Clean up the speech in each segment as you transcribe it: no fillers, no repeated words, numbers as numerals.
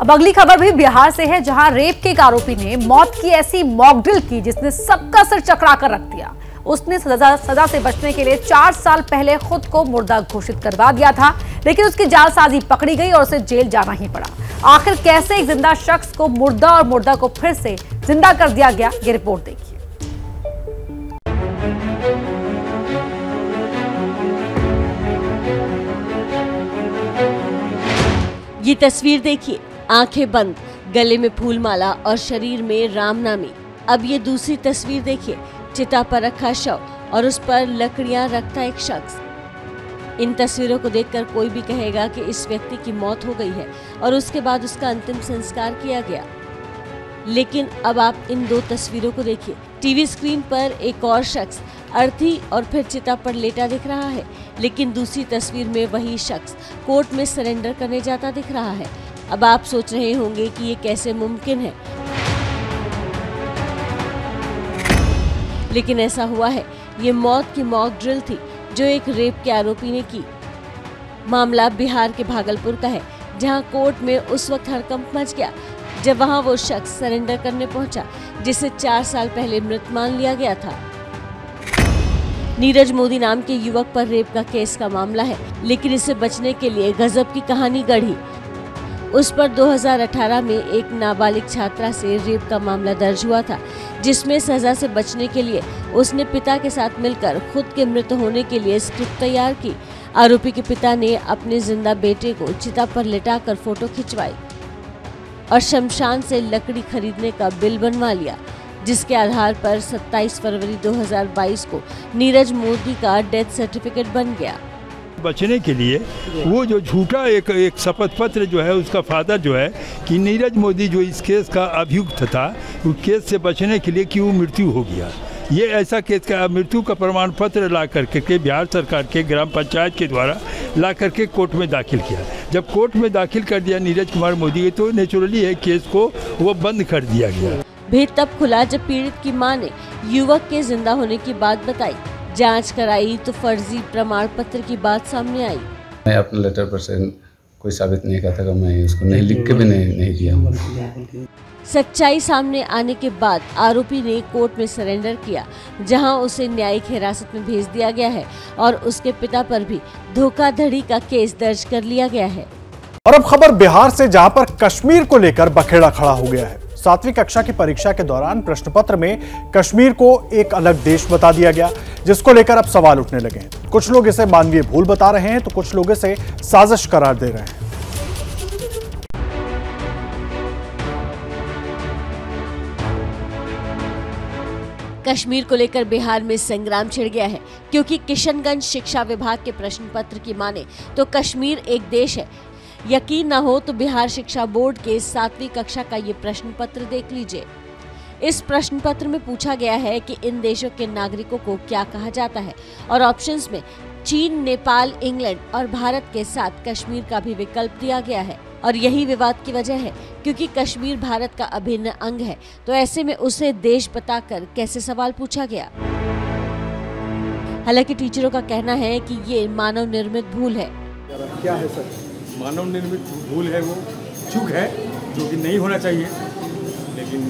अब अगली खबर भी बिहार से है, जहां रेप के एक आरोपी ने मौत की ऐसी मॉक ड्रिल की जिसने सबका सिर चकरा कर रख दिया। उसने सजा से बचने के लिए 4 साल पहले खुद को मुर्दा घोषित करवा दिया था, लेकिन उसकी जालसाजी पकड़ी गई और उसे जेल जाना ही पड़ा। आखिर कैसे एक जिंदा शख्स को मुर्दा और मुर्दा को फिर से जिंदा कर दिया गया, ये रिपोर्ट देखिए। ये तस्वीर देखिए, आंखें बंद, गले में फूलमाला और शरीर में रामनामी। अब ये दूसरी तस्वीर देखिए, चिता पर रखा शव और उस पर लकड़ियां रखता एक शख्स। इन तस्वीरों को देखकर कोई भी कहेगा कि इस व्यक्ति की मौत हो गई है और उसके बाद उसका अंतिम संस्कार किया गया। लेकिन अब आप इन 2 तस्वीरों को देखिए। टीवी स्क्रीन पर एक और शख्स अर्थी और फिर चिता पर लेटा दिख रहा है, लेकिन दूसरी तस्वीर में वही शख्स कोर्ट में सरेंडर करने जाता दिख रहा है। अब आप सोच रहे होंगे कि ये कैसे मुमकिन है, लेकिन ऐसा हुआ है। ये मौत की मॉक ड्रिल थी जो एक रेप के आरोपी ने की। मामला बिहार के भागलपुर का है, जहां कोर्ट में उस वक्त हड़कंप मच गया जब वहां वो शख्स सरेंडर करने पहुंचा जिसे 4 साल पहले मृत मान लिया गया था। नीरज मोदी नाम के युवक पर रेप का केस का मामला है, लेकिन इससे बचने के लिए गजब की कहानी गढ़ी। उस पर 2018 में एक नाबालिग छात्रा से रेप का मामला दर्ज हुआ था, जिसमें सजा से बचने के लिए उसने पिता के साथ मिलकर खुद के मृत होने के लिए स्क्रिप्ट तैयार की। आरोपी के पिता ने अपने जिंदा बेटे को चिता पर लिटाकर फोटो खिंचवाई और शमशान से लकड़ी खरीदने का बिल बनवा लिया, जिसके आधार पर 27 फरवरी 2022 को नीरज मोदी का डेथ सर्टिफिकेट बन गया। बचने के लिए वो जो झूठा एक शपथ पत्र जो है, उसका फादर जो है कि नीरज मोदी जो इस केस का अभियुक्त था, उस केस से बचने के लिए कि वो मृत्यु हो गया, ये ऐसा केस का मृत्यु का प्रमाण पत्र ला करके बिहार सरकार के ग्राम पंचायत के द्वारा ला करके कोर्ट में दाखिल किया। जब कोर्ट में दाखिल कर दिया नीरज कुमार मोदी, तो नेचुरली है केस को वो बंद कर दिया गया। भेद तब खुला जब पीड़ित की मां ने युवक के जिंदा होने की बात बताई। जांच कराई तो फर्जी प्रमाण पत्र की बात सामने आई। मैं अपना लेटर पर से कोई साबित नहीं करता कि मैं उसको नहीं लिख के भी नहीं दिया हूँ। सच्चाई सामने आने के बाद आरोपी ने कोर्ट में सरेंडर किया, जहां उसे न्यायिक हिरासत में भेज दिया गया है और उसके पिता पर भी धोखाधड़ी का केस दर्ज कर लिया गया है। और अब खबर बिहार से, जहां पर कश्मीर को लेकर बखेड़ा खड़ा हो गया है। 7वीं कक्षा की परीक्षा के दौरान प्रश्न पत्र में कश्मीर को एक अलग देश बता दिया गया, जिसको लेकर अब सवाल उठने लगे हैं। कुछ लोग इसे मानवीय भूल बता रहे हैं, तो कुछ लोग इसे साजिश करार दे रहे हैं। कश्मीर को लेकर बिहार में संग्राम छिड़ गया है, क्योंकि किशनगंज शिक्षा विभाग के प्रश्न पत्र की माने तो कश्मीर एक देश है। यकीन न हो तो बिहार शिक्षा बोर्ड के 7वीं कक्षा का ये प्रश्न पत्र देख लीजिए। इस प्रश्न पत्र में पूछा गया है कि इन देशों के नागरिकों को क्या कहा जाता है, और ऑप्शंस में चीन, नेपाल, इंग्लैंड और भारत के साथ कश्मीर का भी विकल्प दिया गया है। और यही विवाद की वजह है, क्योंकि कश्मीर भारत का अभिन्न अंग है, तो ऐसे में उसे देश बताकर कैसे सवाल पूछा गया। हालांकि टीचरों का कहना है कि ये मानव निर्मित भूल है। क्या है सर? मानव निर्मित भूल है, वो चूक है जो कि नहीं होना चाहिए, लेकिन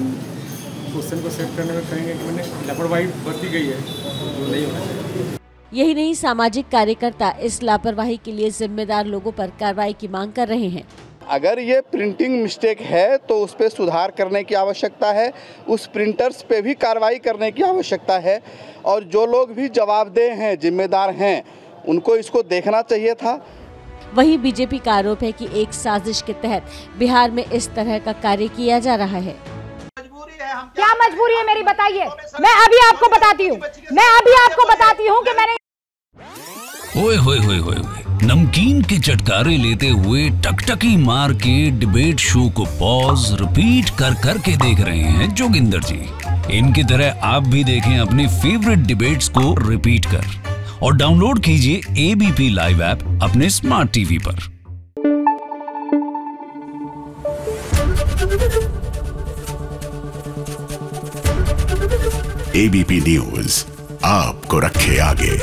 क्वेश्चन को सेट करने में कहेंगे कि मैंने लापरवाही बरती गई है, जो नहीं होना चाहिए। यही नहीं, सामाजिक कार्यकर्ता इस लापरवाही के लिए जिम्मेदार लोगों पर कार्रवाई की मांग कर रहे हैं। अगर ये प्रिंटिंग मिस्टेक है तो उस पर सुधार करने की आवश्यकता है, उस प्रिंटर्स पे भी कार्रवाई करने की आवश्यकता है, और जो लोग भी जवाबदेह हैं, जिम्मेदार हैं, उनको इसको देखना चाहिए था। वहीं बीजेपी का आरोप है कि एक साजिश के तहत बिहार में इस तरह का कार्य किया जा रहा है। क्या मजबूरी है मेरी, बताइए। मैं अभी आपको बताती हूँ कि मैंने ओए होए होए होए, नमकीन के चटकारे लेते हुए टकटकी मार के डिबेट शो को पॉज रिपीट कर के देख रहे हैं जोगिंदर जी। इनकी तरह आप भी देखें अपनी फेवरेट डिबेट्स को रिपीट कर, और डाउनलोड कीजिए एबीपी लाइव ऐप अपने स्मार्ट टीवी पर। एबीपी न्यूज आपको रखे आगे।